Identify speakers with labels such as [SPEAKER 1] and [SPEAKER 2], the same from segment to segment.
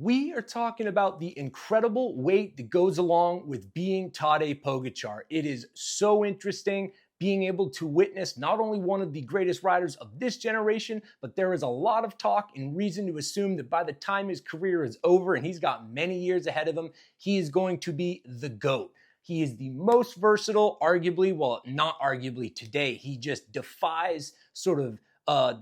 [SPEAKER 1] We are talking about the incredible weight that goes along with being Tadej Pogacar. It is so interesting being able to witness not only one of the greatest riders of this generation, but there is a lot of talk and reason to assume that by the time his career is over, and he's got many years ahead of him, he is going to be the GOAT. He is the most versatile, arguably, well, not arguably today. He just defies sort of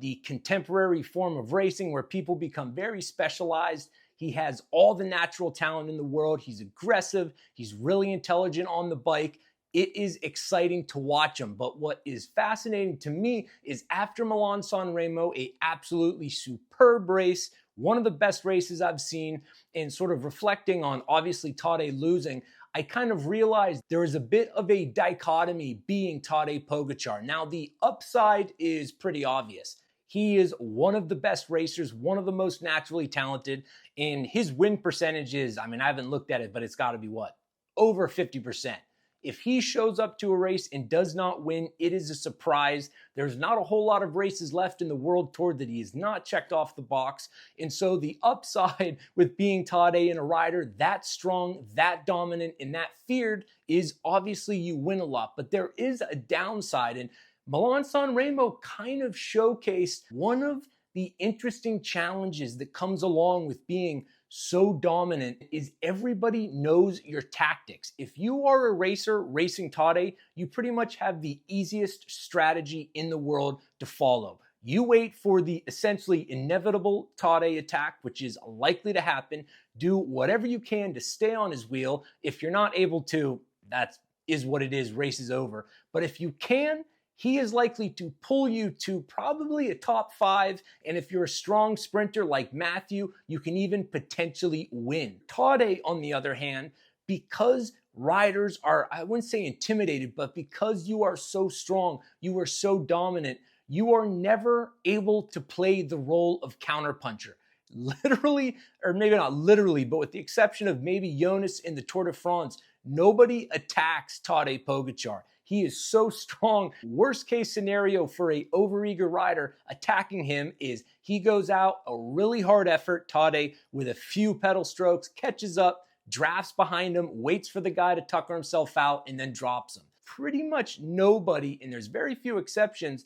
[SPEAKER 1] the contemporary form of racing where people become very specialized. He has all the natural talent in the world. He's aggressive. He's really intelligent on the bike. It is exciting to watch him. But what is fascinating to me is after Milan-San Remo, a absolutely superb race, one of the best races I've seen, and sort of reflecting on obviously Tadej losing, I kind of realized there is a bit of a dichotomy being Tadej Pogacar. Now, the upside is pretty obvious. He is one of the best racers, one of the most naturally talented, and his win percentage is, I haven't looked at it, but it's got to be what? Over 50%. If he shows up to a race and does not win, it is a surprise. There's not a whole lot of races left in the World Tour that he has not checked off the box. And so the upside with being Tadej and a rider that strong, that dominant, and that feared is obviously you win a lot. But there is a downside, and Milan-San Remo kind of showcased one of the interesting challenges that comes along with being so dominant is everybody knows your tactics. If you are a racer racing Tadej, you pretty much have the easiest strategy in the world to follow. You wait for the essentially inevitable Tadej attack, which is likely to happen. Do whatever you can to stay on his wheel. If you're not able to, that is what it is, race is over. But if you can, he is likely to pull you to probably a top 5, and if you're a strong sprinter like Matthew, you can even potentially win. Tadej, on the other hand, because riders are, I wouldn't say intimidated, but because you are so strong, you are so dominant, you are never able to play the role of counterpuncher. Literally, or maybe not literally, but with the exception of maybe Jonas in the Tour de France, nobody attacks Tadej Pogacar. He is so strong. Worst case scenario for a overeager rider attacking him is he goes out a really hard effort, Tadej, with a few pedal strokes, catches up, drafts behind him, waits for the guy to tucker himself out, and then drops him. Pretty much nobody, and there's very few exceptions,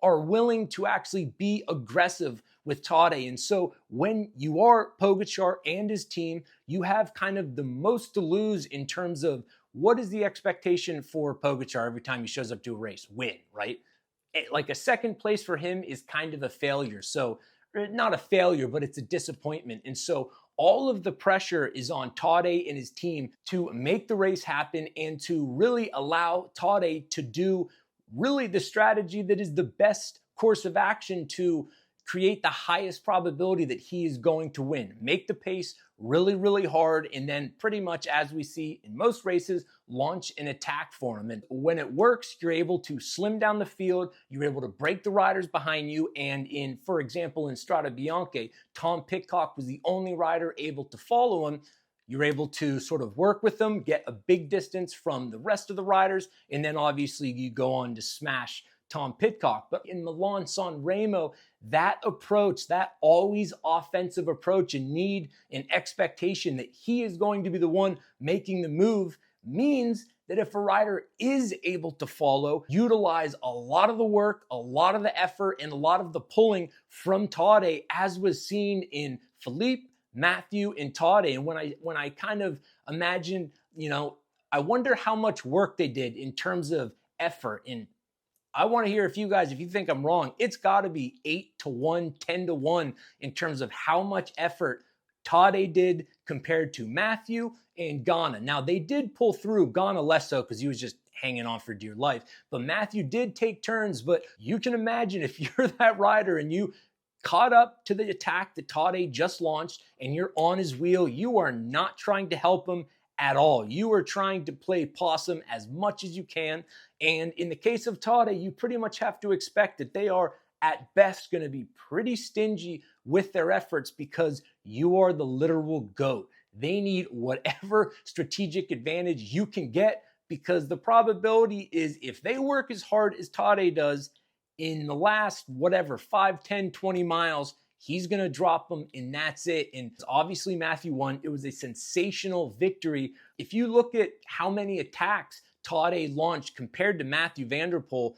[SPEAKER 1] are willing to actually be aggressive with Tadej. And so when you are Pogacar and his team, you have kind of the most to lose in terms of what is the expectation for Pogacar every time he shows up to a race? Win, right? Like a second place for him is kind of a failure. So not a failure, but it's a disappointment. And so all of the pressure is on Tadej and his team to make the race happen and to really allow Tadej to do really the strategy that is the best course of action to create the highest probability that he is going to win. Make the pace really, really hard, and then pretty much, as we see in most races, launch an attack for him. And when it works, you're able to slim down the field, you're able to break the riders behind you, and for example, in Strade Bianche, Tom Pidcock was the only rider able to follow him. You're able to sort of work with them, get a big distance from the rest of the riders, and then obviously you go on to smash Tom Pidcock. But in Milan-San Remo, that approach, that always offensive approach and need and expectation that he is going to be the one making the move means that if a rider is able to follow, utilize a lot of the work, a lot of the effort, and a lot of the pulling from Tadej, as was seen in Philippe, Matthew, and Tadej. And when I kind of imagine, I wonder how much work they did in terms of effort. And I want to hear if you think I'm wrong, it's got to be 8-1, 10-1 in terms of how much effort Tadej did compared to Matthew and Ghana. Now, they did pull through, Ghana less so because he was just hanging on for dear life. But Matthew did take turns. But you can imagine if you're that rider and you caught up to the attack that Tadej just launched and you're on his wheel, you are not trying to help him at all. You are trying to play possum as much as you can. And in the case of Tadej, you pretty much have to expect that they are at best going to be pretty stingy with their efforts because you are the literal GOAT. They need whatever strategic advantage you can get because the probability is if they work as hard as Tadej does in the last, 5, 10, 20 miles, he's going to drop him, and that's it. And obviously Matthew won. It was a sensational victory. If you look at how many attacks Tadej launched compared to Matthew van der Poel,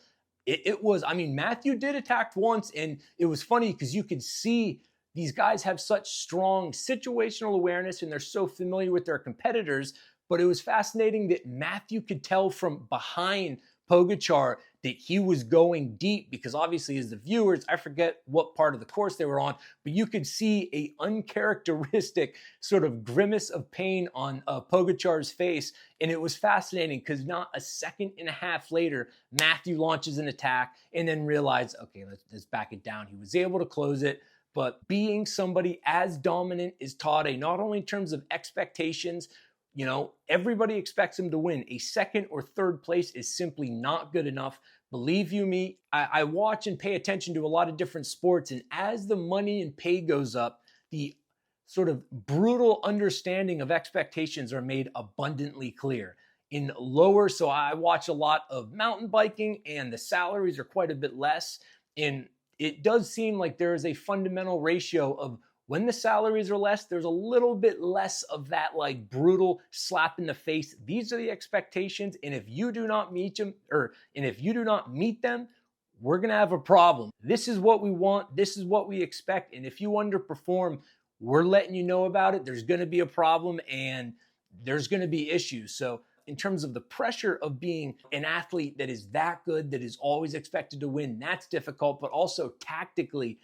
[SPEAKER 1] it was, I mean, Matthew did attack once, and it was funny because you could see these guys have such strong situational awareness and they're so familiar with their competitors. But it was fascinating that Matthew could tell from behind Pogacar that he was going deep, because obviously as the viewers, I forget what part of the course they were on, but you could see a uncharacteristic sort of grimace of pain on Pogacar's face. And it was fascinating because not a second and a half later, Matthew launches an attack and then realized, okay, let's back it down. He was able to close it. But being somebody as dominant as Tadej, not only in terms of expectations, you know, everybody expects him to win. A second or third place is simply not good enough. Believe you me, I watch and pay attention to a lot of different sports, and as the money and pay goes up, the sort of brutal understanding of expectations are made abundantly clear. In lower, so I watch a lot of mountain biking, and the salaries are quite a bit less. And it does seem like there is a fundamental ratio of when the salaries are less, there's a little bit less of that like brutal slap in the face. These are the expectations, and if you do not meet them, we're gonna have a problem. This is what we want. This is what we expect. And if you underperform, we're letting you know about it. There's gonna be a problem, and there's gonna be issues. So in terms of the pressure of being an athlete that is that good, that is always expected to win, that's difficult. But also tactically,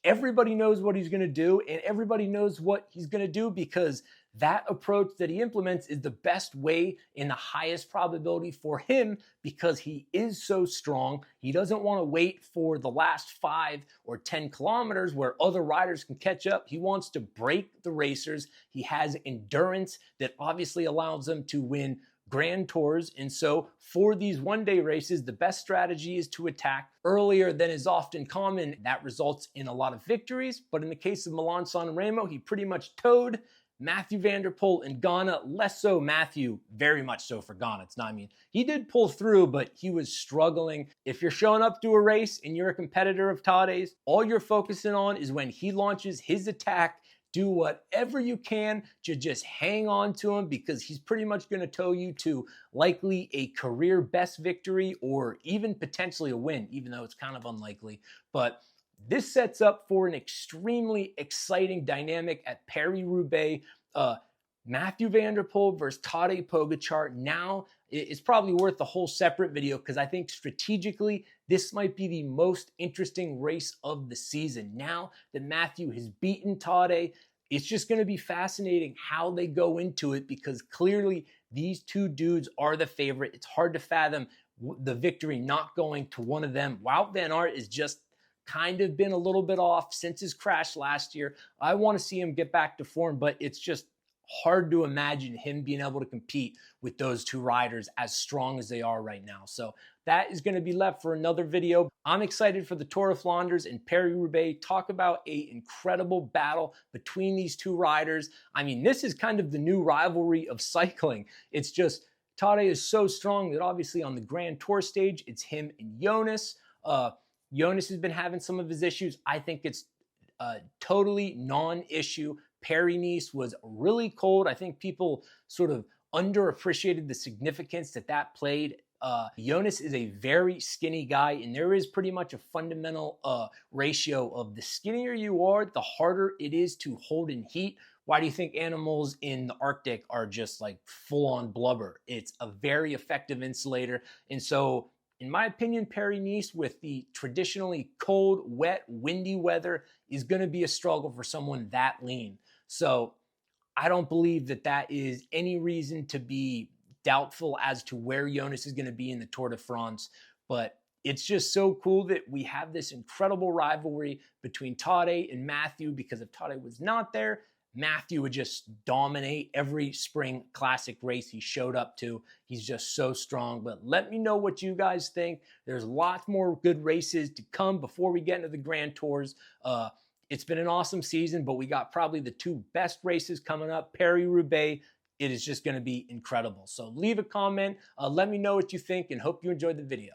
[SPEAKER 1] everybody knows what he's going to do, and everybody knows what he's going to do because that approach that he implements is the best way and the highest probability for him, because he is so strong. He doesn't want to wait for the last 5 or 10 kilometers where other riders can catch up. He wants to break the racers. He has endurance that obviously allows him to win Grand Tours. And so for these one-day races, the best strategy is to attack earlier than is often common. That results in a lot of victories. But in the case of Milan-San Remo, he pretty much towed Matthew van der Poel in Ghana. Less so Matthew, very much so for Ghana. It's not, I mean, he did pull through, but he was struggling. If you're showing up to a race and you're a competitor of Tadej's, all you're focusing on is when he launches his attack. Do whatever you can to just hang on to him, because he's pretty much going to tow you to likely a career best victory or even potentially a win, even though it's kind of unlikely. But this sets up for an extremely exciting dynamic at Paris-Roubaix. Matthew van der Poel versus Tadej Pogacar. Now, it's probably worth a whole separate video because I think strategically, this might be the most interesting race of the season. Now that Matthew has beaten Tadej, it's just going to be fascinating how they go into it, because clearly these two dudes are the favorite. It's hard to fathom the victory not going to one of them. Wout van Aert is just kind of been a little bit off since his crash last year. I want to see him get back to form, but it's just hard to imagine him being able to compete with those two riders as strong as they are right now. So that is going to be left for another video. I'm excited for the Tour of Flanders and Paris-Roubaix. Talk about an incredible battle between these two riders. I mean, this is kind of the new rivalry of cycling. It's just Tadej is so strong that obviously on the Grand Tour stage, it's him and Jonas. Jonas has been having some of his issues. I think it's totally non-issue. Paris-Nice was really cold. I think people sort of underappreciated the significance that played. Jonas is a very skinny guy, and there is pretty much a fundamental ratio of the skinnier you are, the harder it is to hold in heat. Why do you think animals in the Arctic are just like full-on blubber? It's a very effective insulator. And so, in my opinion, Paris-Nice, with the traditionally cold, wet, windy weather, is going to be a struggle for someone that lean. So I don't believe that is any reason to be doubtful as to where Jonas is going to be in the Tour de France. But it's just so cool that we have this incredible rivalry between Tadej and Matthew, because if Tadej was not there, Matthew would just dominate every spring classic race he showed up to. He's just so strong. But let me know what you guys think. There's lots more good races to come before we get into the Grand Tours. It's been an awesome season, but we got probably the two best races coming up. Paris-Roubaix, it is just going to be incredible. So leave a comment. Let me know what you think, and hope you enjoyed the video.